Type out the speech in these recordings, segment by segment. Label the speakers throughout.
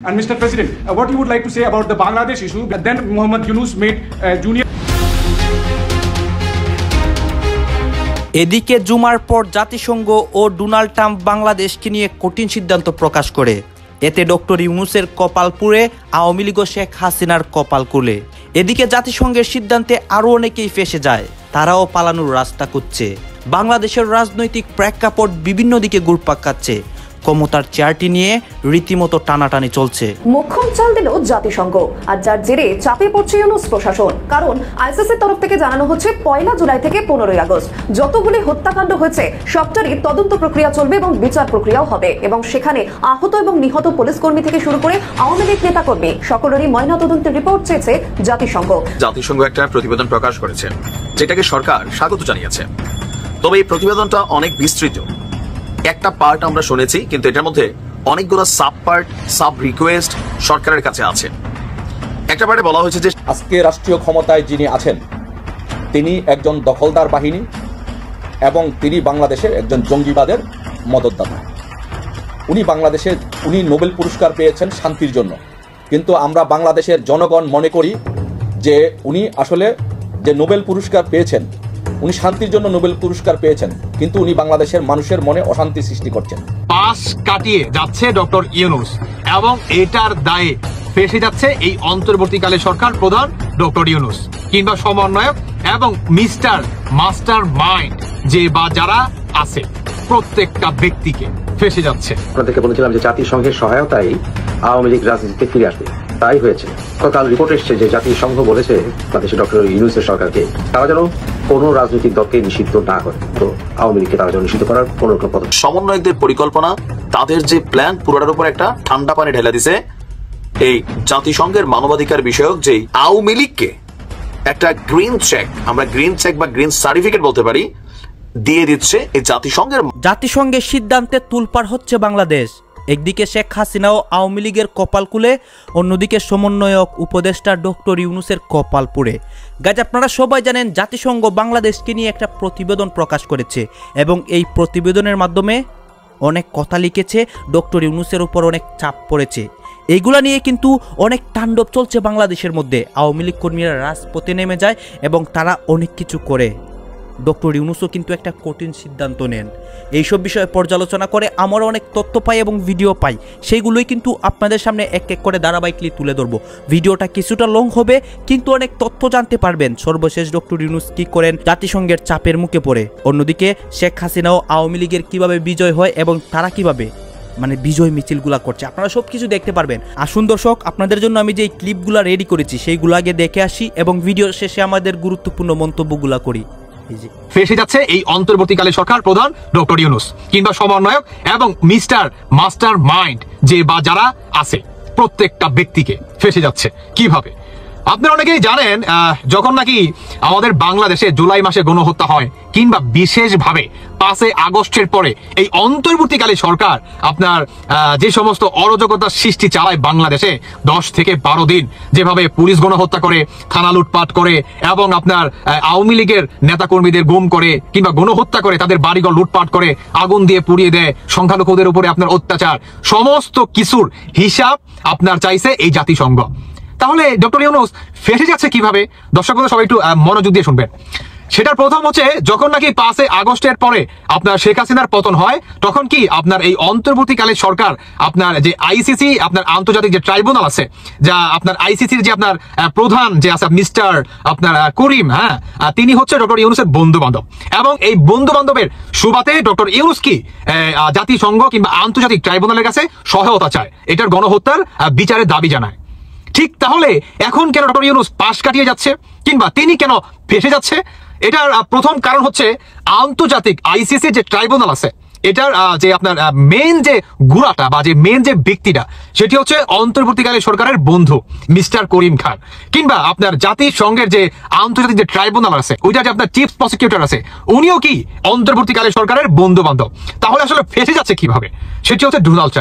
Speaker 1: And Mr. President, what you would like to say about the Bangladesh issue? Then Muhammad Yunus made junior.
Speaker 2: এদিকে জুমার পর জাতিসংঘ ও Donald Trump বাংলাদেশকে নিয়ে কঠিন সিদ্ধান্ত প্রকাশ করে। এতে ডক্টর ইউনূসের কপাল পুড়ে, আওয়ামী লীগ ও শেখ হাসিনার কপাল কুলে। এদিকে জাতিসংঘের সিদ্ধান্তে আরও অনেকেই ফেঁসে যায়, তারাও পালানোর রাস্তা খুঁজছে। বাংলাদেশের রাজনৈতিক প্রেক্ষাপট বিভিন্ন দিকে ঘুরপাক খাচ্ছে। ক্ষমতার চেয়ারটি নিয়ে রীতিমতো টানাটানি চলছে।
Speaker 3: মোক্ষম চাল দিল জাতিসংঘ, আর যার জেরে চাপে পড়ছে ইউনূস প্রশাসন। কারণ আইসিসির তরফ থেকে জানানো হচ্ছে 1 জুলাই থেকে 15 আগস্ট যতগুলি হত্যাকাণ্ড হয়েছে সবটারই তদন্ত প্রক্রিয়া চলবে এবং বিচার প্রক্রিয়াও হবে, এবং সেখানে আহত এবং নিহত পুলিশ কর্মী থেকে শুরু করে আওয়ামী লীগ নেতা কর্মী সকলেরই ময়নাতদন্তের রিপোর্ট চেয়েছে জাতিসংঘ।
Speaker 4: জাতিসংঘ একটা প্রতিবেদন প্রকাশ করেছে, যেটাকে সরকার স্বাগত জানিয়েছে। তবে এই প্রতিবেদনটা অনেক বিস্তৃত। একটা পার্ট আমরা শুনেছি, কিন্তু এটার মধ্যে অনেকগুলো সাব পার্ট, সাব রিকোয়েস্ট সরকারের কাছে আছে। একটা পার্টে বলা হয়েছে যে
Speaker 5: আজকে রাষ্ট্রীয় ক্ষমতায় যিনি আছেন তিনি একজন দখলদার বাহিনী এবং তিনি বাংলাদেশের একজন জঙ্গিবাদের মদতদাতা। উনি নোবেল পুরস্কার পেয়েছেন শান্তির জন্য, কিন্তু আমরা বাংলাদেশের জনগণ মনে করি যে উনি আসলে যে নোবেল পুরস্কার পেয়েছেন, উনি শান্তির জন্য নোবেল পুরস্কার পেয়েছেন, কিন্তু উনি বাংলাদেশের মানুষের মনে অশান্তি সৃষ্টি করছেন।
Speaker 6: পাশ কাটিয়ে যাচ্ছে ডক্টর ইউনূস, এবং এটার দায়ে ফেঁসে যাচ্ছে এই অন্তর্বর্তীকালে সরকার প্রধান ডক্টর ইউনূস কিংবা সমন্বয়ক এবং মিস্টার মাস্টার মাইন্ড যে বা যারা আছে প্রত্যেকটা ব্যক্তিকে ফেঁসে যাচ্ছে।
Speaker 7: আপনাদেরকে বলেছিলাম যে জাতিসংঘের সহায়তায় আওয়ামী লীগ রাজনীতিতে ফিরে আসবে, তাই হয়েছে। গতকাল রিপোর্ট এসছে যে জাতিসংঘ বলেছে বাংলাদেশের ডক্টর ইউনূসের সরকারকে তারা যেন কোনো রাজনৈতিক দলকে নিষিদ্ধ না করে, তো আওয়ামী লীগকে তারা যেন নিষিদ্ধ করার কোনো রকম পদক্ষেপ।
Speaker 4: সমন্বয়কদের পরিকল্পনা, তাদের যে প্ল্যান, পুরোটার উপর একটা ঠান্ডা পানি ঢেলে দিছে এই জাতিসংঘের মানবাধিকার বিষয়ক যে আওয়ামী লীগকে একটা গ্রিন চেক, আমরা গ্রিন চেক বা গ্রিন সার্টিফিকেট বলতে পারি, দিয়ে দিচ্ছে এই জাতিসংঘের
Speaker 2: সিদ্ধান্তে তুলপাড় হচ্ছে বাংলাদেশ। একদিকে শেখ হাসিনা ও আওয়ামী লীগের কপাল কুলে, অন্যদিকে সমন্বয়ক উপদেষ্টা ডক্টর ইউনূসের কপাল পুড়ে। গাইজ, আপনারা সবাই জানেন জাতিসংঘ বাংলাদেশকে নিয়ে একটা প্রতিবেদন প্রকাশ করেছে, এবং এই প্রতিবেদনের মাধ্যমে অনেক কথা লিখেছে, ডক্টর ইউনূসের উপর অনেক চাপ পড়েছে। এইগুলা নিয়ে কিন্তু অনেক তাণ্ডব চলছে বাংলাদেশের মধ্যে। আওয়ামী লীগ কর্মীরা রাজপথে নেমে যায় এবং তারা অনেক কিছু করে। ডক্টর ইউনূসও কিন্তু একটা কঠিন সিদ্ধান্ত নেন। এইসব বিষয়ে পর্যালোচনা করে আমরা অনেক তথ্য পাই এবং ভিডিও পাই, সেইগুলোই কিন্তু আপনাদের সামনে এক এক করে ধারাবাহিকলি তুলে ধরবো। ভিডিওটা কিছুটা লং হবে, কিন্তু অনেক তথ্য জানতে পারবেন। সর্বশেষ ডক্টর ইউনূস কি করেন জাতিসংঘের চাপের মুখে পড়ে, অন্যদিকে শেখ হাসিনা ও আওয়ামী লীগের কিভাবে বিজয় হয় এবং তারা কিভাবে বিজয় মিছিলগুলা করছে, আপনারা সবকিছু দেখতে পারবেন। আসুন দর্শক, আপনাদের জন্য আমি যে ক্লিপগুলা রেডি করেছি সেইগুলো আগে দেখে আসি, এবং ভিডিও শেষে আমাদের গুরুত্বপূর্ণ মন্তব্যগুলা করি।
Speaker 6: ফেঁসে যাচ্ছে এই অন্তর্বর্তীকালে সরকার প্রধান ডক্টর ইউনূস কিংবা সমন্বয়ক এবং মিস্টার মাস্টার মাইন্ড যে বা যারা আছে প্রত্যেকটা ব্যক্তিকে ফেঁসে যাচ্ছে। কিভাবে? আপনারা অনেকেই জানেন, যখন নাকি আমাদের বাংলাদেশে জুলাই মাসে গণহত্যা হয়, কিংবা বিশেষভাবে 5 আগস্টের পরে এই অন্তর্বর্তীকালে সরকার আপনার যে সমস্ত অরাজকতার সৃষ্টি চালায় বাংলাদেশে 10 থেকে 12 দিন, যেভাবে পুলিশ গণহত্যা করে, থানা লুটপাট করে, এবং আপনার আওয়ামী লীগের নেতাকর্মীদের গুম করে কিংবা গণহত্যা করে, তাদের বাড়িঘর লুটপাট করে, আগুন দিয়ে পুড়িয়ে দেয়, সংখ্যালঘুদের উপরে আপনার অত্যাচার, সমস্ত কিছুর হিসাব আপনার চাইছে এই জাতিসংঘ। তাহলে ডক্টর ইউনূস ফেঁসে যাচ্ছে কিভাবে? দর্শক বন্ধুরা সবাই একটু মনোযোগ দিয়ে শুনবেন। সেটার প্রথম হচ্ছে, যখন নাকি 5 আগস্টের পরে আপনার শেখ হাসিনার পতন হয়, তখন কি আপনার এই অন্তর্বর্তীকালে সরকার আপনার যে আইসিসি, আপনার আন্তর্জাতিক যে ট্রাইব্যুনাল আছে, যা আপনার আইসিসির যে আপনার প্রধান যে আছে মিস্টার আপনার করিম, তিনি হচ্ছে ডক্টর ইউনূসের বন্ধু বান্ধব, এবং এই বন্ধু বান্ধবের সুবাদে ডক্টর ইউনূস কি জাতিসংঘ কিংবা আন্তর্জাতিক ট্রাইব্যুনালের কাছে সহায়তা চায়, এটার গণহত্যার বিচারের দাবি জানায়। ঠিক তাহলে এখন কেন ডক্টর ইউনূস পাশ কাটিয়ে যাচ্ছে, কিংবা তিনি কেন ফেঁসে যাচ্ছে? এটার প্রথম কারণ হচ্ছে আন্তর্জাতিক আইসিসি যে ট্রাইব্যুনাল আছে, এটার যে আপনার মেন যে গুড়াটা বা যে মেন যে ব্যক্তিটা, সেটি হচ্ছে অন্তর্বর্তীকালে সরকারের বন্ধু মিস্টার করিম খান, কিংবা আপনার জাতিসংঘের যে আন্তর্জাতিক যে ট্রাইব্যুনাল আছে, ওইটা যে আপনার চিফ প্রসিকিউটর আছে, উনিও কি অন্তর্বর্তীকালে সরকারের বন্ধু বান্ধব। তাহলে আসলে ফেঁসে যাচ্ছে কিভাবে? সেটি হচ্ছে ডোনাল্ড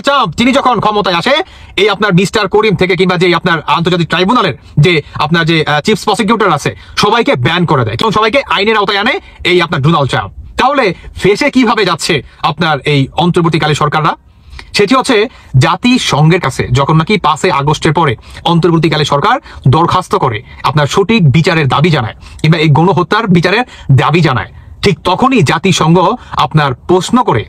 Speaker 6: ট্রাম্প তিনি যখন ক্ষমতায় আসে, এই আপনার মিস্টার করিম থেকে কিংবা যে আপনার আন্তর্জাতিক ট্রাইব্যুনালের যে আপনার যে চিফ প্রসিকিউটর আছে, সবাইকে ব্যান করে দেয় এবং সবাইকে আইনের আওতায় আনে এই আপনার ডোনাল্ড ট্রাম্প। তাহলে ফেঁসে কিভাবে যাচ্ছে আপনার এই অন্তর্বর্তীকালে সরকাররা? সেটি হচ্ছে জাতিসংঘের কাছে যখন নাকি 5 আগস্টের পরে অন্তর্বর্তীকালে সরকার দরখাস্ত করে আপনার সঠিক বিচারের দাবি জানায় কিংবা এই গণহত্যার বিচারের দাবি জানায়, ঠিক তখনই জাতিসংঘ আপনার প্রশ্ন করে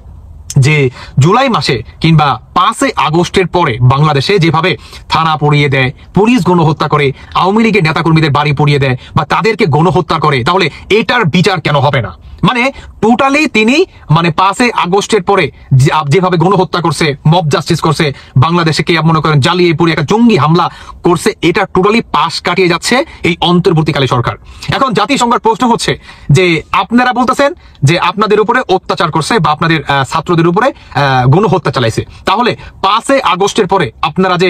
Speaker 6: যে জুলাই মাসে কিংবা 5 আগস্টের পরে বাংলাদেশে যেভাবে থানা পুড়িয়ে দেয়, পুলিশ গণহত্যা করে, আওয়ামী লীগের নেতাকর্মীদের বাড়ি পুড়িয়ে দেয় বা তাদেরকে গণহত্যা করে, তাহলে এটার বিচার কেন হবে না? মানে টোটালি তিনি মানে 5 আগস্টের পরে যেভাবে গণহত্যা করছে, মব জাস্টিস করছে, বাংলাদেশে কে মনে করেন জ্বালিয়ে পুড়িয়ে একটা জঙ্গি হামলা করছে, এটা টোটালি পাশ কাটিয়ে যাচ্ছে এই অন্তর্বর্তীকালে সরকার। এখন জাতিসংঘের প্রশ্ন হচ্ছে যে আপনারা বলতেছেন যে আপনাদের উপরে অত্যাচার করছে বা আপনাদের ছাত্রদের উপরে গণহত্যা চালাইছে, তাহলে 5 আগস্টের পরে আপনারা যে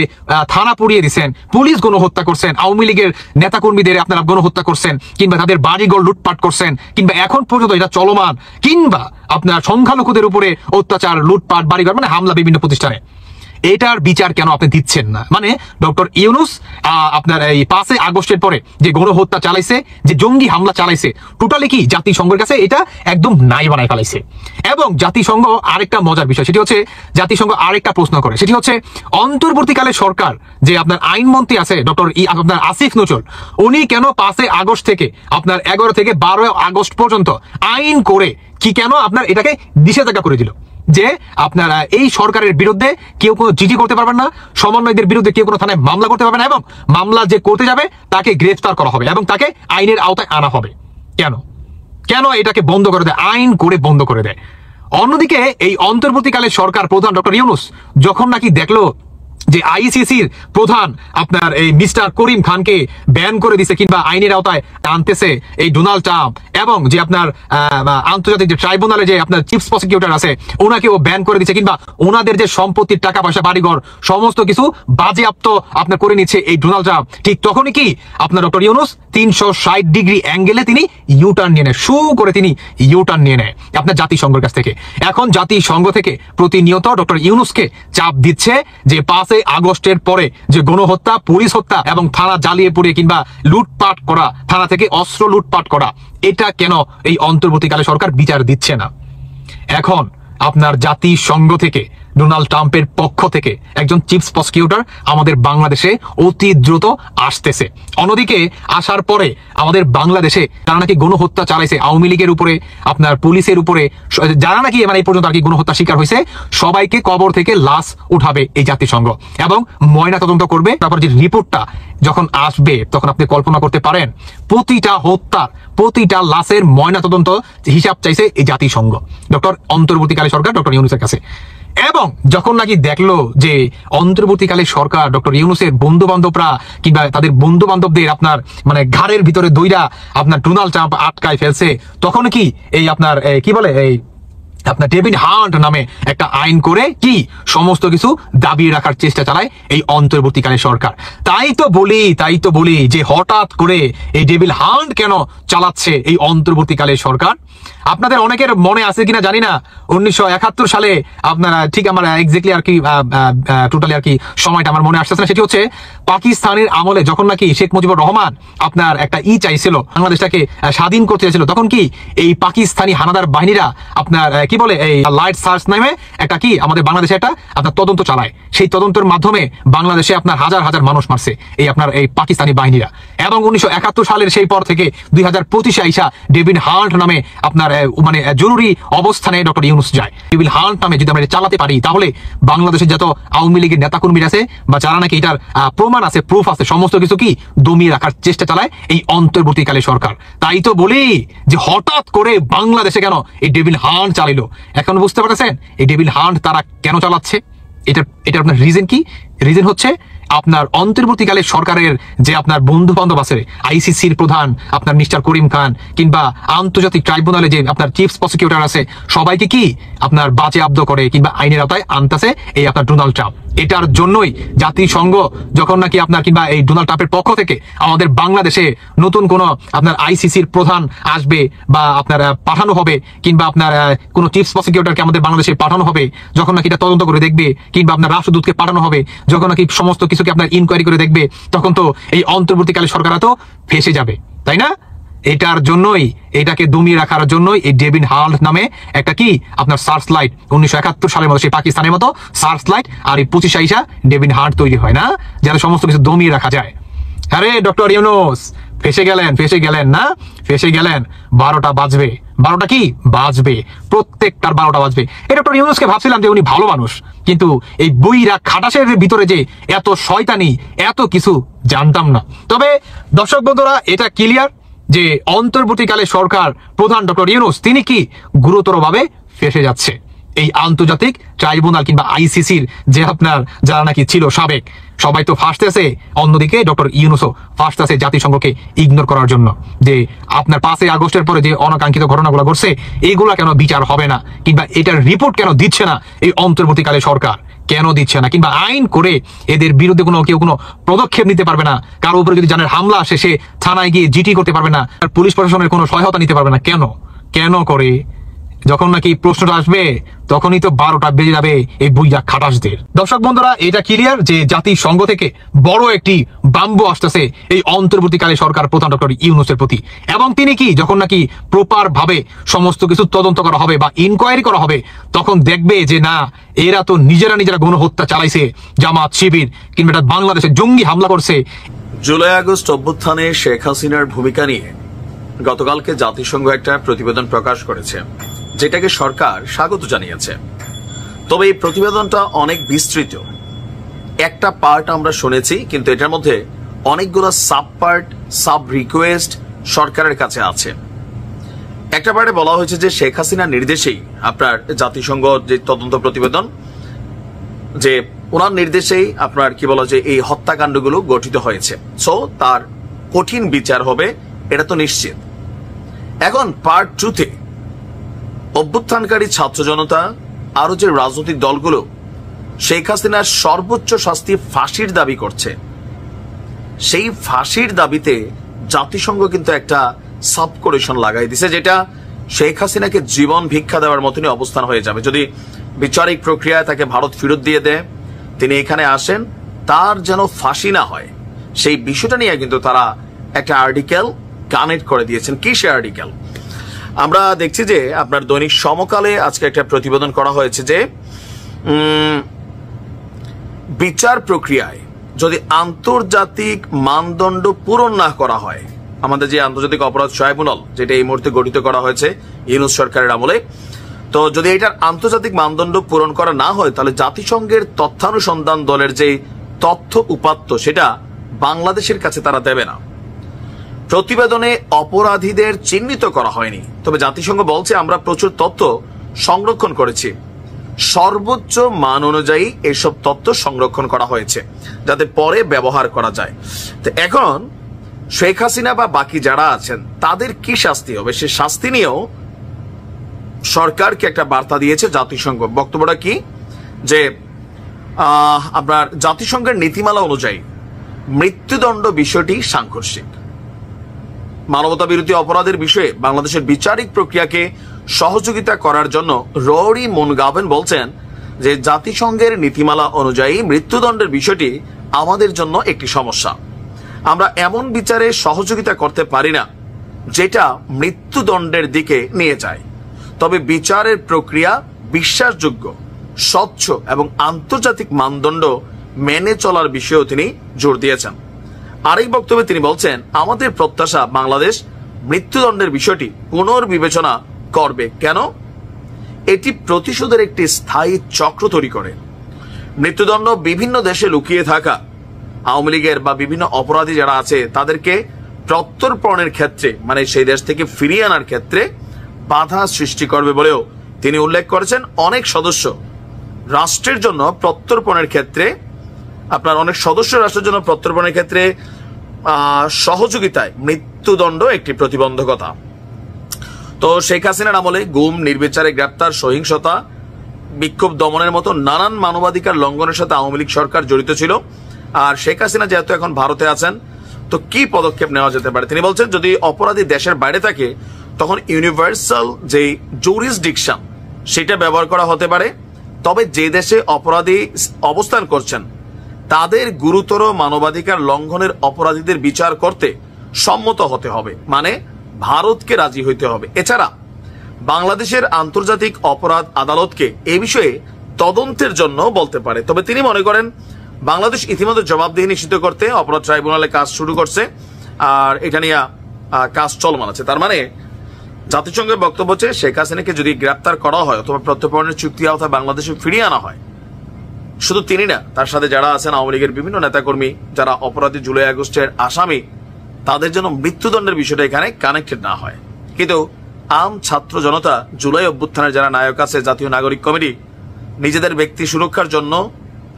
Speaker 6: থানা পুড়িয়ে দিচ্ছেন, পুলিশ গণহত্যা করছেন, আওয়ামী লীগের নেতাকর্মীদের আপনারা গণহত্যা করছেন কিংবা তাদের বাড়িঘর লুটপাট করছেন কিংবা এখন পর্যন্ত এটা চলমান, কিংবা আপনার সংখ্যালঘুদের উপরে অত্যাচার, লুটপাট, বাড়িঘর মানে হামলা বিভিন্ন প্রতিষ্ঠানে, এটার বিচার কেন আপনি দিচ্ছেন না? মানে ডক্টর ইউনূস আপনার এই 5 আগস্টের পরে যে গণহত্যা চালাইছে, যে জঙ্গি হামলা চালাইছে, টোটালি কি জাতিসংঘের কাছে এটা একদম নাই বানায় ফেলাইছে। এবং জাতিসংঘ আরেকটা মজার বিষয়, সেটি হচ্ছে জাতিসংঘ আরেকটা প্রশ্ন করে, সেটি হচ্ছে অন্তর্বর্তীকালে সরকার যে আপনার আইনমন্ত্রী আছে ডক্টর আপনার আসিফ নজরুল, উনি কেন 5 আগস্ট থেকে আপনার 11 থেকে 12 আগস্ট পর্যন্ত আইন করে কি কেন আপনার এটাকে নিষেধাজ্ঞা করে দিল যে আপনারা এই সরকারের বিরুদ্ধে কেউ কোনো জিডি করতে পারবেন না, সমন্বয়কদের বিরুদ্ধে কেউ কোনো থানায় মামলা করতে পারবে না, এবং মামলা যে করতে যাবে তাকে গ্রেফতার করা হবে এবং তাকে আইনের আওতায় আনা হবে? কেন কেন এটাকে বন্ধ করে দেয়, আইন করে বন্ধ করে দেয়? অন্যদিকে এই অন্তর্বর্তীকালে সরকার প্রধান ডক্টর ইউনূস যখন নাকি দেখলো যে আইসিসির প্রধান আপনার এই মিস্টার করিম খানকে ব্যান করে দিছে কিংবা আইনের আওতায় আনতেছে এই ডোনাল্ড ট্রাম্প, এবং যে আপনার আন্তর্জাতিক যে ট্রাইব্যুনালে যে আপনার চিফ প্রসিকিউটর আছে ওনাকেও ব্যান করে দিচ্ছে, কিংবা ওনাদের যে সম্পত্তির টাকা পয়সা বাড়িঘর সমস্ত কিছু বাজেয়াপ্ত আপনার করে নিচ্ছে এই ডোনাল্ড ট্রাম্প, ঠিক তখনই কি আপনার ডক্টর ইউনূস 360 ডিগ্রি অ্যাঙ্গেলে তিনি ইউটার্ন নিয়ে নেয়, শু করে তিনি ইউটার্ন নিয়ে নেয় আপনার জাতিসংঘের কাছ থেকে। এখন জাতিসংঘ থেকে প্রতিনিয়ত ডক্টর ইউনূসকে চাপ দিচ্ছে যে 5 আগস্টের পরে যে গণহত্যা, পুলিশ হত্যা এবং থানা জ্বালিয়ে পুড়িয়ে কিংবা লুটপাট করা, থানা থেকে অস্ত্র লুটপাট করা, এটা কেন এই অন্তর্বর্তীকালে সরকার বিচার দিচ্ছে না? এখন আপনার জাতিসংঘ থেকে ডোনাল্ড ট্রাম্পের পক্ষ থেকে একজন চিফ প্রসিকিউটর আমাদের বাংলাদেশে অতি দ্রুত আসতেছে। অন্যদিকে আসার পরে আমাদের বাংলাদেশে যারা নাকি গণহত্যা চালাইছে, আওয়ামী লীগের উপরে, আপনার পুলিশের উপরে, যারা নাকি মানে এই পর্যন্ত আর কি গণহত্যা শিকার হয়েছে, সবাইকে কবর থেকে লাশ উঠাবে এই জাতিসংঘ এবং ময়না তদন্ত করবে। তারপর যে রিপোর্টটা যখন আসবে তখন আপনি কল্পনা করতে পারেন প্রতিটা হত্যার, প্রতিটা লাশের ময়না তদন্ত হিসাব চাইছে এই জাতিসংঘ ডক্টর অন্তর্বর্তীকালে সরকার ডক্টর ইউনূসের কাছে। এবং যখন নাকি দেখলো যে অন্তর্বর্তীকালে সরকার ডক্টর ইউনূসের বন্ধু বান্ধবরা কিংবা তাদের বন্ধু বান্ধবদের আপনার মানে ঘাড়ের ভিতরে দইরা আপনার ডোনাল্ড ট্রাম্প আটকায় ফেলছে, তখন কি এই আপনার কি বলে এই আপনার ডেভিড হান্ট নামে একটা আইন করে কি সমস্ত কিছু দাবিয়ে রাখার চেষ্টা চালায় এই অন্তর্বর্তীকালে সরকার। তাই তো বলি যে হঠাৎ করে এই ডেভিড হান্ট কেন চালাচ্ছে এই অন্তর্বর্তীকালে সরকার? আপনাদের অনেকের মনে আছে কিনা জানি না, 1971 সালে আপনারা ঠিক আমার এক্স্যাক্টলি আর কি টোটালি আর কি সময়টা আমার মনে আসতেছে না, সেটি হচ্ছে পাকিস্তানের আমলে যখন নাকি শেখ মুজিবুর রহমান আপনার একটা চাইছিল, বাংলাদেশটাকে স্বাধীন করতে চাইছিল, তখন কি এই পাকিস্তানি হানাদার বাহিনীরা আপনার কি বলে এই লাইট সার্চ নামে একটা কি আমাদের বাংলাদেশে একটা আপনার তদন্ত চালায়। সেই তদন্তের মাধ্যমে বাংলাদেশে আপনার হাজার হাজার মানুষ মারছে এই আপনার এই পাকিস্তানি বাহিনীরা। এবং 1971 সালের সেই পর থেকে 2025 আইসা ডেভিড হান্ট নামে আপনার মানে জরুরি অবস্থানে ডক্টর ইউনূস যায়। ডেভিড হান্ট নামে যদি আমরা চালাতে পারি তাহলে বাংলাদেশের যত আওয়ামী লীগের নেতাকর্মীরা আছে বা যারা নাকি এটার প্রমাণ আছে, প্রুফ আছে, সমস্ত কিছু কি দমিয়ে রাখার চেষ্টা চালায় এই অন্তর্বর্তীকালে সরকার। তাই তো বলি যে হঠাৎ করে বাংলাদেশে কেন এই ডেভিড হান্ট চালিল? এখন বুঝতে পারছেন এই ডেভিড হান্ট তারা কেন চালাচ্ছে? এটা আপনার রিজন কি? রিজন হচ্ছে আপনার অন্তর্বর্তীকালে সরকারের যে আপনার বন্ধু বান্ধব আছে, আইসিসির প্রধান আপনার মিস্টার করিম খান কিংবা আন্তর্জাতিক ট্রাইব্যুনালে যে আপনার চিফ প্রসিকিউটর আছে, সবাইকে কি আপনার বাজেয়াপ্ত করে কিংবা আইনের আওতায় আনতেছে এই আপনার ডোনাল্ড ট্রাম্প। এটার জন্যই জাতিসংঘ যখন নাকি আপনার কিংবা এই ডোনাল্ড ট্রাম্পের পক্ষ থেকে আমাদের বাংলাদেশে নতুন কোন আপনার আইসিসির প্রধান আসবে বা আপনার পাঠানো হবে কিংবা আপনার কোন চিফ প্রসিকিউটরকে আমাদের বাংলাদেশে পাঠানো হবে, যখন নাকি এটা তদন্ত করে দেখবে কিংবা আপনার রাষ্ট্রদূতকে পাঠানো হবে, যখন নাকি সমস্ত কিছুকে আপনার ইনকোয়ারি করে দেখবে, তখন তো এই অন্তর্বর্তীকালে সরকার তো ফেসে যাবে, তাই না? এটার জন্যই, এটাকে দমিয়ে রাখার জন্যই এই ডেভিন হাল্ট নামে একটা কি আপনার সার্চ লাইট 1971 সালের মতো সেই পাকিস্তানের মতো সার্চ লাইট আর এই 25 আইসা ডেভিন হাল্ট তৈরি হয় না, যাতে সমস্ত কিছু দমিয়ে রাখা যায়। আরে ডক্টর ইউনূস ফেসে গেলেন না, ফেসে গেলেন। 12টা বাজবে, 12টা কি বাজবে, প্রত্যেকটার 12টা বাজবে। এই ডক্টর ইউনূসকে ভাবছিলাম যে উনি ভালো মানুষ, কিন্তু এই বইরা খাটাসের ভিতরে যে এত শয়তানি, এত কিছু জানতাম না। তবে দর্শক বন্ধুরা, এটা ক্লিয়ার যে অন্তর্বর্তীকালে সরকার প্রধান ডক্টর ইউনূস তিনি কি গুরুতরভাবে ফেসে যাচ্ছে। এই আন্তর্জাতিক ট্রাইব্যুনাল কিংবা আইসিসির যে আপনার যারা নাকি ছিল সাবেক, সবাই তো ফাঁসতেছে, অন্যদিকে ডক্টর ইউনূসও ফাঁসতেছে জাতিসংঘকে ইগনোর করার জন্য। যে আপনার 5ই আগস্টের পরে যে অনাকাঙ্ক্ষিত ঘটনাগুলো ঘটছে, এইগুলা কেন বিচার হবে না, কিংবা এটার রিপোর্ট কেন দিচ্ছে না এই অন্তর্বর্তীকালে সরকার, কেন দিচ্ছে না, কিংবা আইন করে এদের বিরুদ্ধে কেউ কোনো পদক্ষেপ নিতে পারবে না। কারো উপরে যদি জানের হামলা আসে, সে থানায় গিয়ে জিটি করতে পারবে না, আর পুলিশ প্রশাসনের কোনো সহায়তা নিতে পারবে না। কেন করে? যখন নাকি প্রশ্নটা আসবে তখনই তো 12টা বেজে যাবে এই বুইয়া খাটাসদের। দর্শক বন্ধুরা, এটা ক্লিয়ার যে জাতিসংঘ থেকে বড় একটি বাম্বু আসতেছে এই অন্তর্বর্তীকালে সরকার প্রধান ডক্টর ইউনূসের প্রতি। এবং তিনি কি যখন নাকি প্রপার ভাবে সমস্ত কিছু তদন্ত করা হবে বা ইনকোয়ারি করা হবে, তখন দেখবে যে না, এরা তো নিজেরা গণহত্যা চালাইছে, জামাত শিবির কিংবা বাংলাদেশে জঙ্গি হামলা করছে।
Speaker 4: জুলাই আগস্ট অভ্যুত্থানে শেখ হাসিনার ভূমিকা নিয়ে গতকালকে জাতিসংঘ একটা প্রতিবেদন প্রকাশ করেছে, যেটাকে সরকার স্বাগত জানিয়েছে। তবে এই প্রতিবেদনটা অনেক বিস্তৃত। একটা পার্ট আমরা শুনেছি, কিন্তু এটার মধ্যে অনেকগুলো সাব পার্ট, সাব রিকোয়েস্ট সরকারের কাছে আছে। একটা পার্টে বলা হয়েছে যে শেখ হাসিনার নির্দেশেই আপনার জাতিসংঘ যে তদন্ত প্রতিবেদন, যে ওনার নির্দেশেই আপনার কি বলা যে এই হত্যাকাণ্ডগুলো গঠিত হয়েছে, সো তার কঠিন বিচার হবে, এটা তো নিশ্চিত। এখন পার্ট 2-তে অভ্যুত্থানকারী ছাত্র জনতা আরো যে রাজনৈতিক দলগুলো শেখ হাসিনার সর্বোচ্চ শাস্তি ফাঁসির দাবি করছে, সেই ফাঁসির দাবিতে জাতিসংঘ কিন্তু একটা সাবকমিশন লাগাই দিছে, যেটা শেখ হাসিনাকে জীবন ভিক্ষা দেওয়ার মতনই অবস্থান হয়ে যাবে। যদি বিচারিক প্রক্রিয়ায় তাকে ভারত ফেরত দিয়ে দেয়, তিনি এখানে আসেন, তার যেন ফাঁসি না হয়, সেই বিষয়টা নিয়ে কিন্তু তারা একটা আর্টিকেল কানেক্ট করে দিয়েছেন। কি সে আর্টিকেল? আমরা দেখছি যে আপনার দৈনিক সমকালে আজকে একটা প্রতিবেদন করা হয়েছে যে বিচার প্রক্রিয়ায় যদি আন্তর্জাতিক মানদণ্ড পূরণ না করা হয়, আমাদের যে আন্তর্জাতিক অপরাধ ট্রাইব্যুনাল যেটা এই মুহূর্তে গঠিত করা হয়েছে ইউনূস সরকারের আমলে, তো যদি এটার আন্তর্জাতিক মানদণ্ড পূরণ করা না হয়, তাহলে জাতিসংঘের তথ্যানুসন্ধান দলের যে তথ্য উপাত্ত সেটা বাংলাদেশের কাছে তারা দেবে না। প্রতিবেদনে অপরাধীদের চিহ্নিত করা হয়নি, তবে জাতিসংঘ বলছে আমরা প্রচুর তথ্য সংরক্ষণ করেছি, সর্বোচ্চ মান অনুযায়ী এসব তথ্য সংরক্ষণ করা হয়েছে যাতে পরে ব্যবহার করা যায়। তো এখন শেখ হাসিনা বা বাকি যারা আছেন তাদের কি শাস্তি হবে, সে শাস্তি নিয়েও সরকারকে একটা বার্তা দিয়েছে জাতিসংঘ। বক্তব্যটা কি? যে আপনার জাতিসংঘের নীতিমালা অনুযায়ী মৃত্যুদণ্ড বিষয়টি সাংঘর্ষিক। মানবতা বিরোধী অপরাধের বিষয়ে বাংলাদেশের বিচারিক প্রক্রিয়াকে সহযোগিতা করার জন্য রৌরি মুনগাভেন বলছেন যে জাতিসংঘের নীতিমালা অনুযায়ী মৃত্যুদণ্ডের বিষয়টি আমাদের জন্য একটি সমস্যা। আমরা এমন বিচারে সহযোগিতা করতে পারি না যেটা মৃত্যুদণ্ডের দিকে নিয়ে যায়, তবে বিচারের প্রক্রিয়া বিশ্বাসযোগ্য, স্বচ্ছ এবং আন্তর্জাতিক মানদণ্ড মেনে চলার বিষয়েও তিনি জোর দিয়েছেন। আরেক বক্তব্যে তিনি বলছেন আমাদের প্রত্যাশা বাংলাদেশ মৃত্যুদণ্ডের বিষয়টি পুনর্বিবেচনা করবে। কেন? এটি প্রতিশোধের একটি স্থায়ী চক্র তৈরি করে। মৃত্যুদণ্ড বিভিন্ন দেশে লুকিয়ে থাকা আওয়ামী লীগের বা বিভিন্ন অপরাধী যারা আছে তাদেরকে প্রত্যর্পণের ক্ষেত্রে, মানে সেই দেশ থেকে ফিরিয়ে আনার ক্ষেত্রে বাধা সৃষ্টি করবে বলেও তিনি উল্লেখ করেছেন। অনেক সদস্য রাষ্ট্রের জন্য প্রত্যর্পণের ক্ষেত্রে, আপনার অনেক সদস্য রাষ্ট্রের জন্য প্রত্যর্পণের ক্ষেত্রে সহযোগিতায় মৃত্যুদণ্ড একটি প্রতিবন্ধকতা। তো শেখ হাসিনার আমলে গুম, নির্বিচারে গ্রেপ্তার, সহিংসতা, বিক্ষোভ দমনের মতো নানান মানবাধিকার লঙ্ঘনের সাথে আওয়ামী লীগ সরকার জড়িত ছিল। আর শেখ হাসিনা যেহেতু এখন ভারতে আছেন, তো কি পদক্ষেপ নেওয়া যেতে পারে? তিনি বলছেন যদি অপরাধী দেশের বাইরে থাকে তখন ইউনিভার্সাল যে জুরিসডিকশন সেটা ব্যবহার করা হতে পারে, তবে যে দেশে অপরাধী অবস্থান করছেন তাদের গুরুতর মানবাধিকার লঙ্ঘনের অপরাধীদের বিচার করতে সম্মত হতে হবে। মানে ভারতকে রাজি হইতে হবে। এছাড়া বাংলাদেশের আন্তর্জাতিক অপরাধ আদালতকে এ বিষয়ে তদন্তের জন্য বলতে পারে। তবে তিনি মনে করেন বাংলাদেশ ইতিমধ্যে জবাবদিহি নিশ্চিত করতে অপরাধ ট্রাইব্যুনালে কাজ শুরু করছে, আর এটা নিয়ে কাজ চলমান আছে। তার মানে জাতিসংঘের বক্তব্য হচ্ছে শেখ হাসিনাকে যদি গ্রেপ্তার করা হয় অথবা প্রত্যর্পণের চুক্তি আওতায় বাংলাদেশে ফিরিয়ে আনা হয়, শুধু তিনি না, তার সাথে যারা আছেন আওয়ামী লীগের বিভিন্ন নেতাকর্মী যারা অপরাধী জুলাই আগস্টের আসামি, তাদের জন্য মৃত্যুদণ্ডের বিষয়টা এখানে কানেক্টেড না হয়। কিন্তু আম ছাত্র জনতা, জুলাই অভ্যুত্থানের যারা নায়ক আছে, জাতীয় নাগরিক কমিটি, নিজেদের ব্যক্তি সুরক্ষার জন্য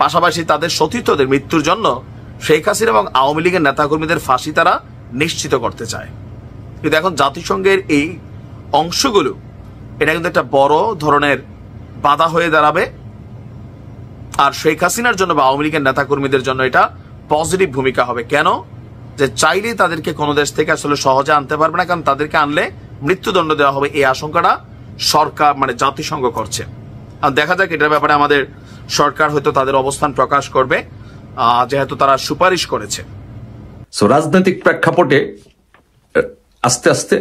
Speaker 4: পাশাপাশি তাদের সতীর্থদের মৃত্যুর জন্য শেখ হাসিনা এবং আওয়ামী লীগের নেতাকর্মীদের ফাঁসি তারা নিশ্চিত করতে চায়। কিন্তু এখন জাতিসংঘের এই অংশগুলো এটা কিন্তু একটা বড় ধরনের বাধা হয়ে দাঁড়াবে, আর শেখ হাসিনার জন্য বা আওয়ামী লীগের নেতাকর্মীদের জন্য এটা পজিটিভ ভূমিকা হবে। কেন? যে চাইলেই তাদেরকে কোনো দেশ থেকে আসলে সহজে আনতে পারবে না, কারণ তাদেরকে আনলে মৃত্যুদণ্ড দেওয়া হবে, এই আশঙ্কাটা সরকার মানে জাতিসংঘ করছে। আর দেখা যাক এটার ব্যাপারে আমাদের সরকার হয়তো তাদের অবস্থান প্রকাশ করবে, যেহেতু তারা সুপারিশ করেছে।
Speaker 5: রাজনৈতিক প্রেক্ষাপটে আস্তে আস্তে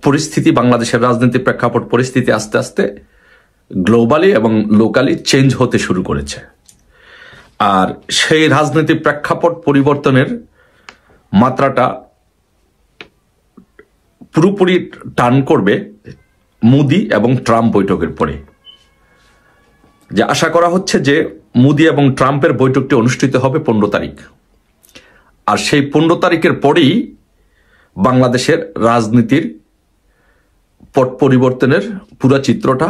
Speaker 5: পরিস্থিতি, বাংলাদেশের রাজনৈতিক প্রেক্ষাপট পরিস্থিতি আস্তে আস্তে গ্লোবালি এবং লোকালি চেঞ্জ হতে শুরু করেছে। আর সেই রাজনৈতিক প্রেক্ষাপট পরিবর্তনের মাত্রাটা পুরোপুরি টার্ন করবে মোদি এবং ট্রাম্প বৈঠকের পরে। যে আশা করা হচ্ছে যে মোদি এবং ট্রাম্পের বৈঠকটি অনুষ্ঠিত হবে 15 তারিখ, আর সেই 15 তারিখের পরেই বাংলাদেশের রাজনীতির পট পরিবর্তনের পুরো চিত্রটা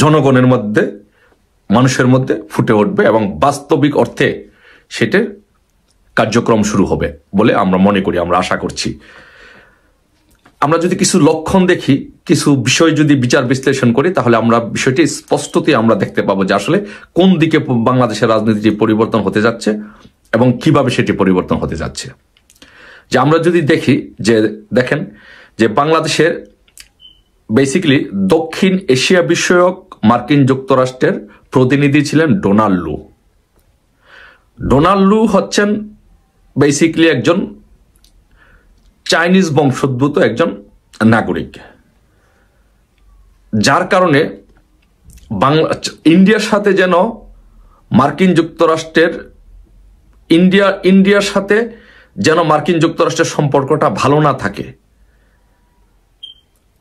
Speaker 5: জনগণের মধ্যে, মানুষের মধ্যে ফুটে উঠবে এবং বাস্তবিক অর্থে সেটার কার্যক্রম শুরু হবে বলে আমরা মনে করি, আমরা আশা করছি। আমরা যদি কিছু লক্ষণ দেখি, কিছু বিষয় যদি বিচার বিশ্লেষণ করি, তাহলে আমরা বিষয়টি স্পষ্টতই আমরা দেখতে পাবো যে আসলে কোন দিকে বাংলাদেশের রাজনীতি পরিবর্তন হতে যাচ্ছে এবং কিভাবে সেটি পরিবর্তন হতে যাচ্ছে। যে আমরা যদি দেখি যে দেখেন যে বাংলাদেশের বেসিক্যালি দক্ষিণ এশিয়া বিষয়ক মার্কিন যুক্তরাষ্ট্রের প্রতিনিধি ছিলেন ডোনাল্ড লু। ডোনাল্ড লু হচ্ছেন বেসিক্যালি একজন চাইনিজ বংশোদ্ভূত একজন নাগরিক, যার কারণে ইন্ডিয়ার সাথে যেন মার্কিন যুক্তরাষ্ট্রের ইন্ডিয়ার সাথে যেন মার্কিন যুক্তরাষ্ট্রের সম্পর্কটা ভালো না থাকে,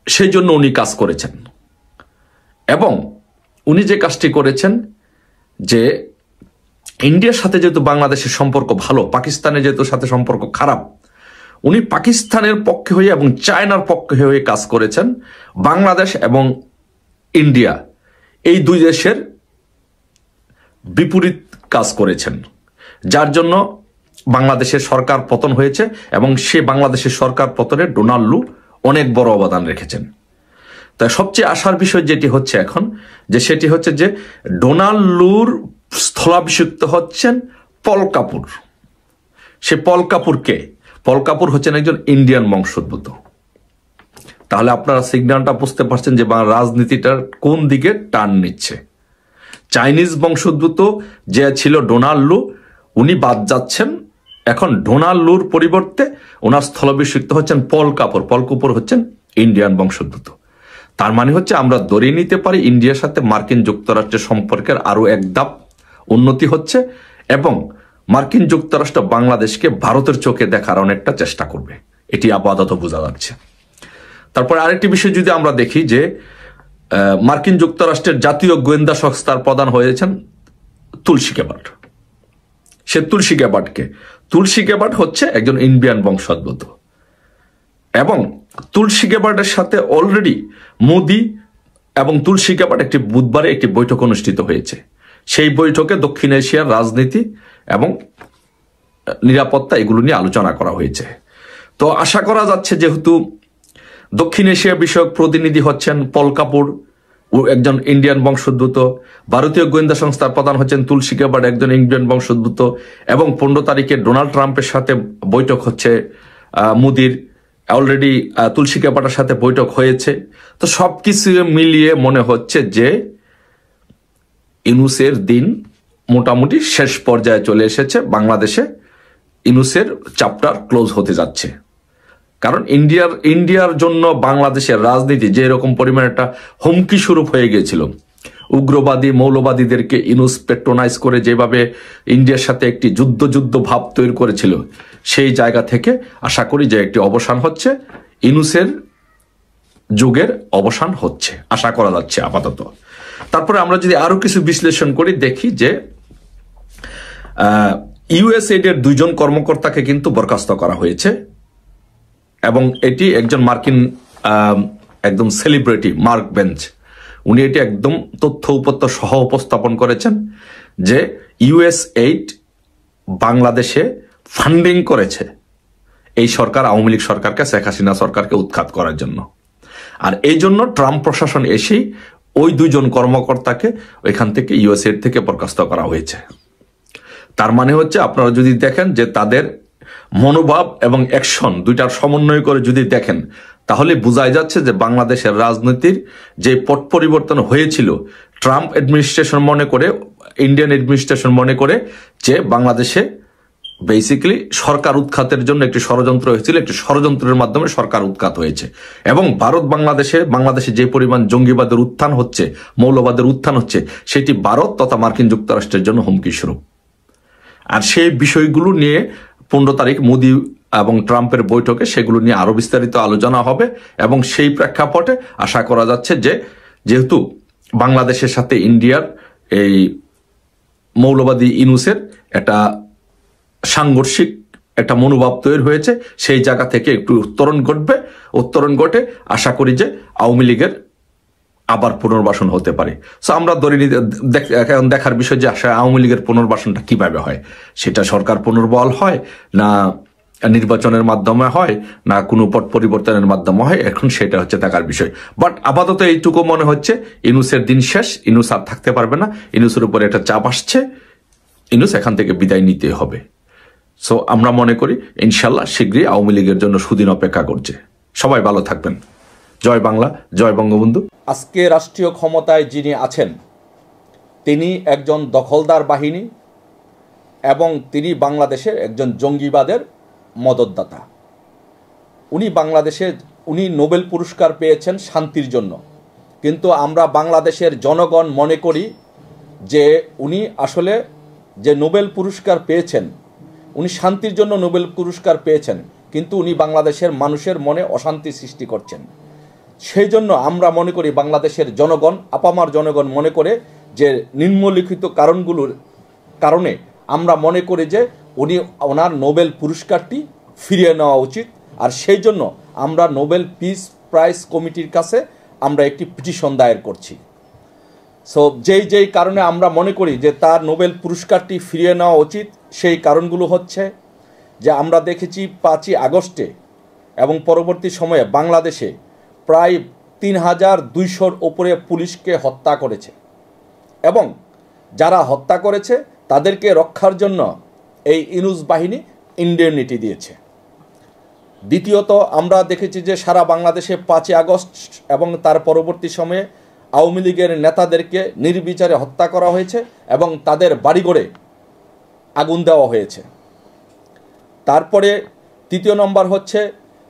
Speaker 5: সেই জন্য উনি কাজ করেছেন। এবং উনি যে কাজটি করেছেন যে ইন্ডিয়ার সাথে যেহেতু বাংলাদেশের সম্পর্ক ভালো, পাকিস্তানের যেহেতু সাথে সম্পর্ক খারাপ, উনি পাকিস্তানের পক্ষে হয়ে এবং চায়নার পক্ষে হয়ে কাজ করেছেন। বাংলাদেশ এবং ইন্ডিয়া এই দুই দেশের বিপরীত কাজ করেছেন, যার জন্য বাংলাদেশের সরকার পতন হয়েছে এবং সে বাংলাদেশের সরকার পতনে ডোনাল্ড লু অনেক বড় অবদান রেখেছেন। তাই সবচেয়ে আশার বিষয় যেটি হচ্ছে এখন, যে সেটি হচ্ছে যে ডোনাল্ড লুর স্থলাভিষিক্ত হচ্ছেন পল কাপুর। সে পল কাপুরকে, পল কাপুর হচ্ছেন একজন ইন্ডিয়ান বংশোদ্ভূত। তাহলে আপনারা সিগন্যালটা বুঝতে পারছেন যে রাজনীতিটার কোন দিকে টার্ন নিচ্ছে। চাইনিজ বংশোদ্ভূত যে ছিল ডোনাল্ড লু, উনি বাদ যাচ্ছেন। এখন ডোনাল্ড লুর পরিবর্তে ওনার স্থলাভিষিক্ত হচ্ছেন পল কাপুর। পল কাপুর হচ্ছেন ইন্ডিয়ান বংশোদ্ভূত। তার মানে হচ্ছে আমরা ধরে নিতে পারি ইন্ডিয়ার সাথে মার্কিন যুক্তরাষ্ট্রের সম্পর্কের আরো এক ধাপ উন্নতি হচ্ছে এবং মার্কিন যুক্তরাষ্ট্র বাংলাদেশকে ভারতের চোখে দেখার অনেকটা চেষ্টা করবে, এটি আপাতত বোঝা যাচ্ছে। তারপর আরেকটি বিষয় যদি আমরা দেখি যে মার্কিন যুক্তরাষ্ট্রের জাতীয় গোয়েন্দা সংস্থার প্রধান হয়েছেন তুলসী গ্যাবার্ড। সে তুলসী গ্যাবার্ড হচ্ছে একজন ইন্ডিয়ান বংশোদ্ভূত এবং তুলসী গ্যাবার্ডের সাথে অলরেডি মোদি এবং তুলসী গ্যাবার্ড একটি বুধবারে একটি বৈঠক অনুষ্ঠিত হয়েছে। সেই বৈঠকে দক্ষিণ এশিয়ার রাজনীতি এবং নিরাপত্তা এগুলো নিয়ে আলোচনা করা হয়েছে। তো আশা করা যাচ্ছে যেহেতু দক্ষিণ এশিয়া বিষয়ক প্রতিনিধি হচ্ছেন পল কাপুর, একজন ইন্ডিয়ান বংশোদ্ভূত, ভারতীয় গোয়েন্দা সংস্থার প্রধান হচ্ছেন তুলসী গ্যাবার্ড, একজন ইন্ডিয়ান বংশোদ্ভূত, এবং 15 তারিখে ডোনাল্ড ট্রাম্পের সাথে বৈঠক হচ্ছে মোদির, অলরেডি তুলসী গ্যাবার্ডের সাথে বৈঠক হয়েছে। তো সবকিছু মিলিয়ে মনে হচ্ছে যে ইউনূসের দিন মোটামুটি শেষ পর্যায়ে চলে এসেছে। বাংলাদেশে ইউনূসের চ্যাপ্টার ক্লোজ হতে যাচ্ছে, কারণ ইন্ডিয়ার জন্য বাংলাদেশের রাজনীতি যে এরকম পরিমাণ একটা হুমকি স্বরূপ হয়ে গিয়েছিল, উগ্রবাদী মৌলবাদীদেরকে ইনুস পেট্রোনাইজ করে যেভাবে ইন্ডিয়ার সাথে একটি যুদ্ধ ভাব তৈরি করেছিল, সেই জায়গা থেকে আশা করি যে একটি অবসান হচ্ছে, ইনুসের যুগের অবসান হচ্ছে আশা করা যাচ্ছে আপাতত। তারপরে আমরা যদি আরো কিছু বিশ্লেষণ করি, দেখি যে ইউএসএইড এর 2 জন কর্মকর্তাকে কিন্তু বরখাস্ত করা হয়েছে, এবং এটি একজন মার্কিন একদম সেলিব্রিটি মার্ক বেঞ্চ, উনি এটি একদম তথ্য উপত্য সহ উপস্থাপন করেছেন যে ইউএসএইড বাংলাদেশে ফান্ডিং করেছে এই সরকার, আওয়ামী লীগ সরকারকে, শেখ হাসিনা সরকারকে উৎখাত করার জন্য। আর এই জন্য ট্রাম্প প্রশাসন এসেই ওই 2 জন কর্মকর্তাকে ওইখান থেকে ইউএসএইড থেকে বরখাস্ত করা হয়েছে। তার মানে হচ্ছে আপনারা যদি দেখেন যে তাদের মনোভাব এবং অ্যাকশন দুইটার সমন্বয় করে যদি দেখেন, তাহলে বোঝাই যাচ্ছে যে বাংলাদেশের রাজনীতির যে পট পরিবর্তন হয়েছিল, ট্রাম্প অ্যাডমিনিস্ট্রেশন মনে করে, ইন্ডিয়ান অ্যাডমিনিস্ট্রেশন মনে করে যে বাংলাদেশে বেসিক্যালি সরকার উৎখাতের জন্য একটি ষড়যন্ত্র হয়েছিল, একটি ষড়যন্ত্রের মাধ্যমে সরকার উৎখাত হয়েছে। এবং ভারত বাংলাদেশে যে পরিমাণ জঙ্গিবাদের উত্থান হচ্ছে, মৌলবাদের উত্থান হচ্ছে, সেটি ভারত তথা মার্কিন যুক্তরাষ্ট্রের জন্য হুমকি স্বরূপ। আর সেই বিষয়গুলো নিয়ে 15 তারিখ মোদি এবং ট্রাম্পের বৈঠকে সেগুলো নিয়ে আরো বিস্তারিত আলোচনা হবে, এবং সেই প্রেক্ষাপটে আশা করা যাচ্ছে যে যেহেতু বাংলাদেশের সাথে ইন্ডিয়ার এই মৌলবাদী ইনুসের একটা সাংঘর্ষিক একটা মনোভাব তৈরি হয়েছে, সেই জায়গা থেকে একটু উত্তরণ ঘটে আশা করি যে আওয়ামী লীগের আবার পুনর্বাসন হতে পারে। সো আমরা ধরে নিতে এখন দেখার বিষয় যে আওয়ামী লীগের পুনর্বাসনটা কিভাবে হয়, সেটা সরকার পুনর্বহাল হয় না নির্বাচনের মাধ্যমে হয় না কোনো পট পরিবর্তনের মাধ্যমে হয়, এখন সেটা হচ্ছে দেখার বিষয়। বাট আপাতত এইটুকু মনে হচ্ছে ইনুসের দিন শেষ, ইনুস আর থাকতে পারবে না, ইনুসের উপরে একটা চাপ আসছে, ইনুস এখান থেকে বিদায় নিতে হবে। সো আমরা মনে করি ইনশাল্লাহ শীঘ্রই আওয়ামী লীগের জন্য সুদিন অপেক্ষা করছে। সবাই ভালো থাকবেন। জয় বাংলা, জয় বঙ্গবন্ধু। আজকে রাষ্ট্রীয় ক্ষমতায় যিনি আছেন তিনি একজন দখলদার বাহিনী এবং তিনি বাংলাদেশের একজন জঙ্গিবাদের মদতদাতা। উনি নোবেল পুরস্কার পেয়েছেন শান্তির জন্য, কিন্তু আমরা বাংলাদেশের জনগণ মনে করি যে উনি আসলে যে নোবেল পুরস্কার পেয়েছেন, উনি শান্তির জন্য নোবেল পুরস্কার পেয়েছেন, কিন্তু উনি বাংলাদেশের মানুষের মনে অশান্তি সৃষ্টি করছেন। সেই জন্য আমরা মনে করি বাংলাদেশের জনগণ, আপামার জনগণ মনে করে যে নিম্নলিখিত কারণগুলোর কারণে আমরা মনে করি যে ওনার নোবেল পুরস্কারটি ফিরিয়ে নেওয়া উচিত। আর সেই জন্য আমরা নোবেল পিস প্রাইজ কমিটির কাছে আমরা একটি পিটিশন দায়ের করছি। সো যেই কারণে আমরা মনে করি যে তার নোবেল পুরস্কারটি ফিরিয়ে নেওয়া উচিত, সেই কারণগুলো হচ্ছে যে আমরা দেখেছি 5ই আগস্টে এবং পরবর্তী সময়ে বাংলাদেশে প্রায় 3200-র উপরে পুলিশকে হত্যা করেছে, এবং যারা হত্যা করেছে তাদেরকে রক্ষার জন্য এই ইনুস বাহিনী ইন্ডেমনিটি দিয়েছে। দ্বিতীয়ত আমরা দেখেছি যে সারা বাংলাদেশে 5ই আগস্ট এবং তার পরবর্তী সময়ে আওয়ামী লীগের নেতাদেরকে নির্বিচারে হত্যা করা হয়েছে এবং তাদের বাড়িঘরে আগুন দেওয়া হয়েছে। তারপরে তৃতীয় নম্বর হচ্ছে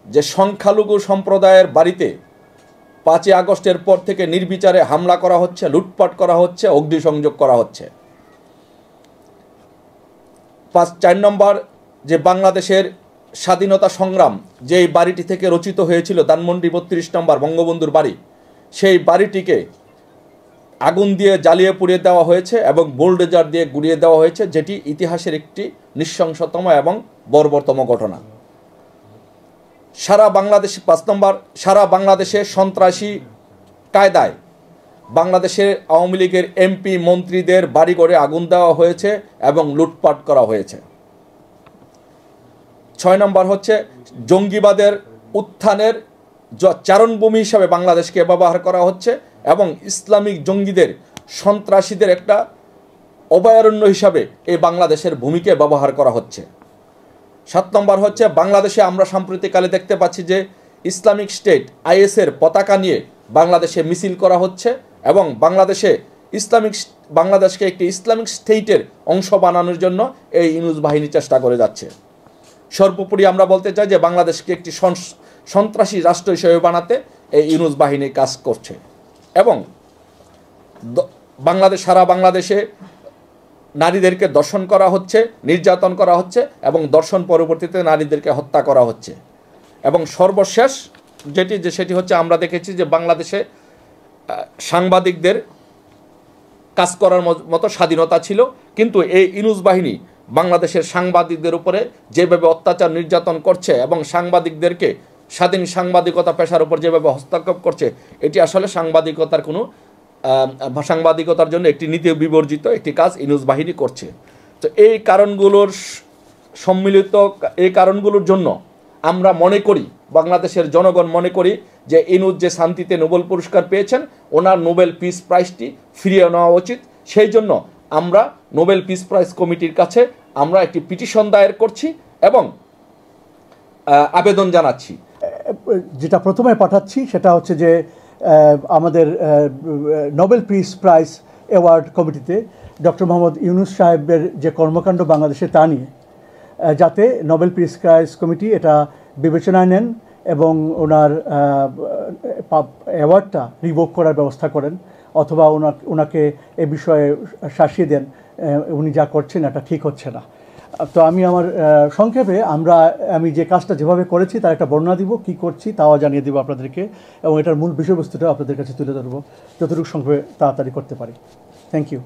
Speaker 5: যে সংখ্যালঘু সম্প্রদায়ের বাড়িতে 5ই আগস্টের পর থেকে নির্বিচারে হামলা করা হচ্ছে, লুটপাট করা হচ্ছে, অগ্নিসংযোগ করা হচ্ছে। 4 নম্বর যে বাংলাদেশের স্বাধীনতা সংগ্রাম যেই বাড়িটি থেকে রচিত হয়েছিল, ধানমন্ডি 32 নম্বর বঙ্গবন্ধুর বাড়ি, সেই বাড়িটিকে আগুন দিয়ে জ্বালিয়ে পুড়িয়ে দেওয়া হয়েছে এবং বোল্ডোজার দিয়ে গুড়িয়ে দেওয়া হয়েছে, যেটি ইতিহাসের একটি নৃশংসতম এবং বর্বরতম ঘটনা। সারা বাংলাদেশে 5 নম্বর, সারা বাংলাদেশে সন্ত্রাসী কায়দায় বাংলাদেশের আওয়ামী লীগের এমপি মন্ত্রীদের বাড়িঘরে আগুন দেওয়া হয়েছে এবং লুটপাট করা হয়েছে। 6 নম্বর হচ্ছে জঙ্গিবাদের উত্থানের চারণভূমি হিসাবে বাংলাদেশকে ব্যবহার করা হচ্ছে এবং ইসলামিক জঙ্গিদের, সন্ত্রাসীদের একটা অভয়ারণ্য হিসাবে এই বাংলাদেশের ভূমিকে ব্যবহার করা হচ্ছে। 7 নম্বর হচ্ছে বাংলাদেশে আমরা সাম্প্রতিককালে দেখতে পাচ্ছি যে ইসলামিক স্টেট আইএসের পতাকা নিয়ে বাংলাদেশে মিছিল করা হচ্ছে এবং বাংলাদেশকে একটি ইসলামিক স্টেটের অংশ বানানোর জন্য এই ইনুস বাহিনী চেষ্টা করে যাচ্ছে। সর্বোপরি আমরা বলতে চাই যে বাংলাদেশকে একটি সন্ত্রাসী রাষ্ট্র হিসেবে বানাতে এই ইউনূস বাহিনী কাজ করছে। এবং সারা বাংলাদেশে নারীদেরকে দর্শন করা হচ্ছে, নির্যাতন করা হচ্ছে এবং দর্শন পরবর্তীতে নারীদেরকে হত্যা করা হচ্ছে। এবং সর্বশেষ সেটি হচ্ছে আমরা দেখেছি যে বাংলাদেশে সাংবাদিকদের কাজ করার মতো স্বাধীনতা ছিল, কিন্তু এই ইউনূস বাহিনী বাংলাদেশের সাংবাদিকদের উপরে যেভাবে অত্যাচার নির্যাতন করছে এবং সাংবাদিকদেরকে স্বাধীন সাংবাদিকতা পেশার উপর যেভাবে হস্তক্ষেপ করছে, এটি আসলে সাংবাদিকতার জন্য একটি নীতি বিবর্জিত একটি কাজ ইউনূস বাহিনী করছে। তো এই কারণগুলোর জন্য আমরা মনে করি, বাংলাদেশের জনগণ মনে করি যে ইউনূস যে শান্তিতে নোবেল পুরস্কার পেয়েছেন, ওনার নোবেল পিস প্রাইজটি ফিরিয়ে নেওয়া উচিত। সেই জন্য আমরা নোবেল পিস প্রাইজ কমিটির কাছে আমরা একটি পিটিশন দায়ের করছি এবং আবেদন জানাচ্ছি।
Speaker 8: যেটা প্রথমে পাঠাচ্ছি সেটা হচ্ছে যে আমাদের নোবেল পিস প্রাইজ অ্যাওয়ার্ড কমিটিতে ডক্টর মোহাম্মদ ইউনূস সাহেবের যে কর্মকাণ্ড বাংলাদেশে তা নিয়ে যাতে নোবেল পিস প্রাইজ কমিটি এটা বিবেচনায় নেন এবং ওনার অ্যাওয়ার্ডটা রিভোক করার ব্যবস্থা করেন, অথবা ওনাকে এ বিষয়ে শাসিয়ে দেন উনি যা করছেন এটা ঠিক হচ্ছে না। তো আমি আমার সংক্ষেপে আমি যে কাজটা যেভাবে করেছি তার একটা বর্ণনা দিব, কী করছি তাও জানিয়ে দেবো আপনাদেরকে, এবং এটার মূল বিষয়বস্তুটা আপনাদের কাছে তুলে ধরবো যতটুকু সংক্ষেপে তাড়াতাড়ি করতে পারি। Thank you.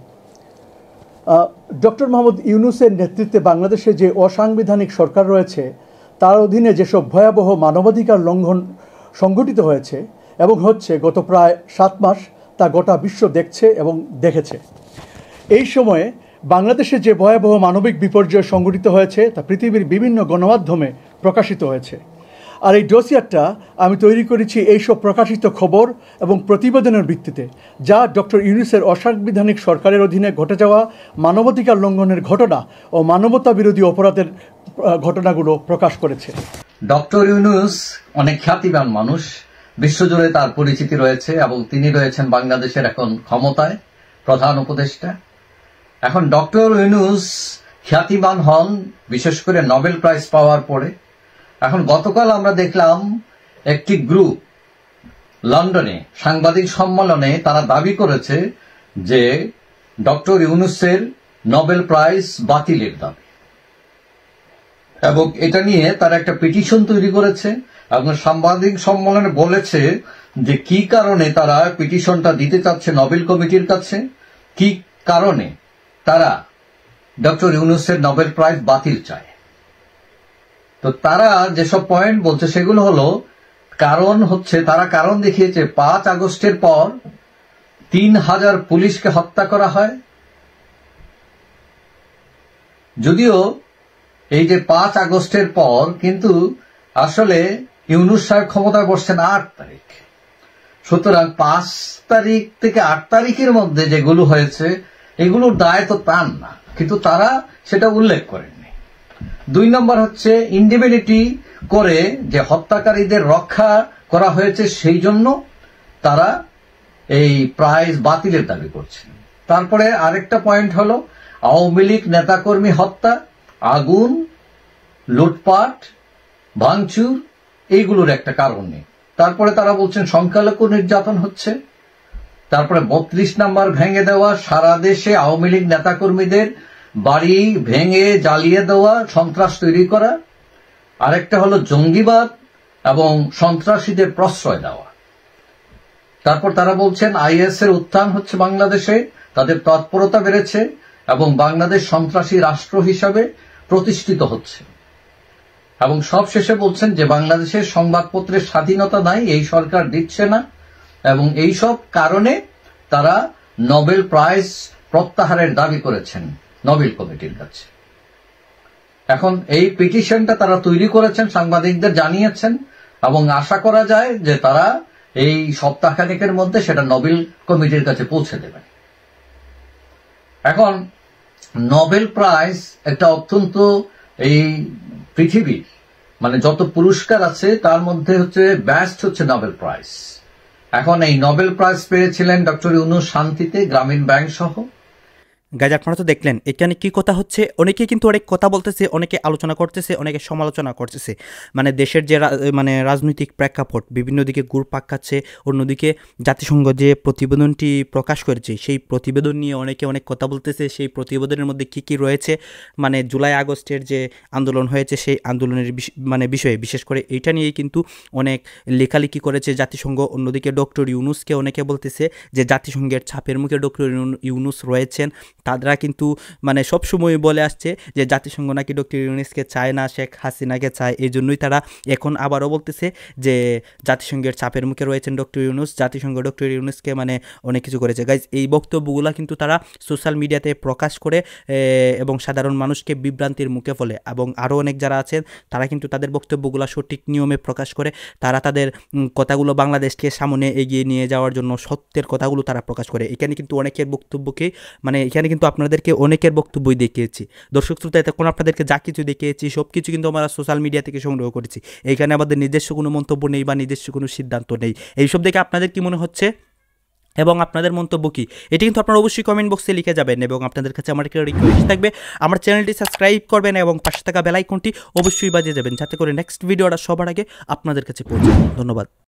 Speaker 8: ডক্টর মোহাম্মদ ইউনূসের নেতৃত্বে বাংলাদেশে যে অসাংবিধানিক সরকার রয়েছে তার অধীনে যেসব ভয়াবহ মানবাধিকার লঙ্ঘন সংঘটিত হয়েছে এবং হচ্ছে গত প্রায় 7 মাস, তা গোটা বিশ্ব দেখছে এবং দেখেছে। এই সময়ে বাংলাদেশে যে ভয়াবহ মানবিক বিপর্যয় সংঘটিত হয়েছে তা পৃথিবীর বিভিন্ন গণমাধ্যমে প্রকাশিত হয়েছে। আর এই ডসিয়ারটা আমি তৈরি করেছি এইসব প্রকাশিত খবর এবং প্রতিবেদনের ভিত্তিতে, যা ডক্টর ইউনূসের অসাংবিধানিক সরকারের অধীনে ঘটে যাওয়া মানবাধিকার লঙ্ঘনের ঘটনা ও মানবতা বিরোধী অপরাধের ঘটনাগুলো প্রকাশ করেছে।
Speaker 9: ডক্টর ইউনূস অনেক খ্যাতিমান মানুষ, বিশ্বজুড়ে তার পরিচিতি রয়েছে এবং তিনি রয়েছেন বাংলাদেশের এখন ক্ষমতায় প্রধান উপদেষ্টা। এখন ডক্টর ইউনূস খ্যাতিমান হন বিশেষ করে নোবেল প্রাইজ পাওয়ার পরে। এখন গতকাল আমরা দেখলাম একটি গ্রুপ লন্ডনে সাংবাদিক সম্মেলনে তারা দাবি করেছে যে ডক্টর ইউনূসের নোবেল প্রাইজ বাতিলের দাবি, এবং এটা নিয়ে তারা একটা পিটিশন তৈরি করেছে এবং সাংবাদিক সম্মেলনে বলেছে যে কি কারণে তারা পিটিশনটা দিতে চাচ্ছে নোবেল কমিটির কাছে, কি কারণে তারা ডক্টর ইউনূসের নোবেল প্রাইজ বাতিল চায়। তো তারা যেসব পয়েন্ট বলছে সেগুলো হলো, তারা কারণ দেখিয়েছে 5 আগস্টের পর 3000 পুলিশকে হত্যা করা হয়। যদিও এই যে 5 আগস্টের পর, কিন্তু আসলে ইউনূস সাহেব ক্ষমতায় বসছেন 8 তারিখ, সুতরাং 5 তারিখ থেকে 8 তারিখের মধ্যে যেগুলো হয়েছে এগুলোর দায় তো তার না, কিন্তু তারা সেটা উল্লেখ করেননি। 2 নম্বর হচ্ছে ইনডিমিনিটি করে যে হত্যাকারীদের রক্ষা করা হয়েছে, সেই জন্য তারা এই প্রাইজ বাতিলের দাবি করছেন। তারপরে আরেকটা পয়েন্ট হলো আওয়ামী লীগ নেতাকর্মী হত্যা, আগুন, লুটপাট, ভাঙচুর, এইগুলোর একটা কারণ নেই। তারপরে তারা বলছেন সংখ্যালঘু নির্যাতন হচ্ছে। তারপরে 32 নম্বর ভেঙে দেওয়া, সারা দেশে আওয়ামী লীগ নেতাকর্মীদের বাড়ি ভেঙে জ্বালিয়ে দেওয়া, সন্ত্রাস তৈরি করা। আরেকটা হলো জঙ্গিবাদ এবং সন্ত্রাসীদের প্রশ্রয় দেওয়া। তারপর তারা বলছেন আইএস এর উত্থান হচ্ছে বাংলাদেশে, তাদের তৎপরতা বেড়েছে এবং বাংলাদেশ সন্ত্রাসী রাষ্ট্র হিসাবে প্রতিষ্ঠিত হচ্ছে। এবং সব শেষে বলছেন যে বাংলাদেশের সংবাদপত্রের স্বাধীনতা নাই, এই সরকার দিচ্ছে না, এবং এই সব কারণে তারা নোবেল প্রাইজ প্রত্যাহারের দাবি করেছেন নোবেল কমিটির কাছে। এখন এই পিটিশনটা তারা তৈরি করেছেন, সাংবাদিকদের জানিয়েছেন, এবং আশা করা যায় যে তারা এই সপ্তাহখানেকের মধ্যে সেটা নোবেল কমিটির কাছে পৌঁছে দেবেন। এখন নোবেল প্রাইজ একটা অত্যন্ত এই পৃথিবীর যত পুরস্কার আছে তার মধ্যে হচ্ছে বেস্ট হচ্ছে নোবেল প্রাইজ। এখন এই নোবেল প্রাইজ পেয়েছিলেন ডক্টর ইউনূস শান্তিতে, গ্রামীণ ব্যাংক সহ।
Speaker 2: গাইজ আপনারা তো দেখলেন এখানে কি কথা হচ্ছে, অনেকে কিন্তু অনেক কথা বলতেছে, অনেকে আলোচনা করতেছে, অনেকে সমালোচনা করতেছে। মানে দেশের যে মানে রাজনৈতিক প্রেক্ষাপট বিভিন্ন দিকে ঘুরপাক খাচ্ছে, অন্যদিকে জাতিসংঘ যে প্রতিবেদনটি প্রকাশ করেছে সেই প্রতিবেদন নিয়ে অনেকে অনেক কথা বলতেছে। সেই প্রতিবেদনের মধ্যে কি কি রয়েছে, মানে জুলাই আগস্টের যে আন্দোলন হয়েছে সেই আন্দোলনের মানে বিষয়ে বিশেষ করে এইটা নিয়েই কিন্তু অনেক লেখালেখি করেছে জাতিসংঘ। অন্যদিকে ডক্টর ইউনূসকে অনেকে বলতেছে যে জাতিসংঘের ছাপের মুখে ডক্টর ইউনূস রয়েছেন। তারা কিন্তু মানে সবসময় বলে আসছে যে জাতিসংঘ নাকি ডক্টর ইউনূসকে চায় না, শেখ হাসিনাকে চায়। এই জন্যই তারা এখন আবারও বলতেছে যে জাতিসংঘের চাপের মুখে রয়েছেন ডক্টর ইউনূস, জাতিসংঘ ডক্টর ইউনূসকে মানে অনেক কিছু করেছে। গাইজ এই বক্তব্যগুলো কিন্তু তারা সোশ্যাল মিডিয়াতে প্রকাশ করে এবং সাধারণ মানুষকে বিভ্রান্তির মুখে ফেলে। এবং আরও অনেক যারা আছেন তারা কিন্তু তাদের বক্তব্যগুলো সঠিক নিয়মে প্রকাশ করে, তারা তাদের কথাগুলো বাংলাদেশকে সামনে এগিয়ে নিয়ে যাওয়ার জন্য সত্যের কথাগুলো তারা প্রকাশ করে। এখানে কিন্তু অনেকের বক্তব্যকেই মানে এখানে কিন্তু আপনাদেরকে অনেকের বক্তব্যই দেখিয়েছি। দর্শক শ্রোতা এতক্ষণ আপনাদেরকে যা কিছু দেখিয়েছি সব কিছু কিন্তু আমরা সোশ্যাল মিডিয়া থেকে সংগ্রহ করেছি। এইখানে আমাদের নিজস্ব কোনো মন্তব্য নেই বা নিজস্ব কোনো সিদ্ধান্ত নেই। এইসব দেখে আপনাদের কি মনে হচ্ছে এবং আপনাদের মন্তব্য কি, এটি কিন্তু আপনারা অবশ্যই কমেন্ট বক্সে লিখে যাবেন। এবং আপনাদের কাছে আমার একটা রিকোয়েস্ট থাকবে, আমার চ্যানেলটি সাবস্ক্রাইব করবেন এবং পাশে থাকা বেল আইকনটি অবশ্যই বাজিয়ে যাবেন, যাতে করে নেক্সট ভিডিওটা সবার আগে আপনাদের কাছে পৌঁছায়। ধন্যবাদ।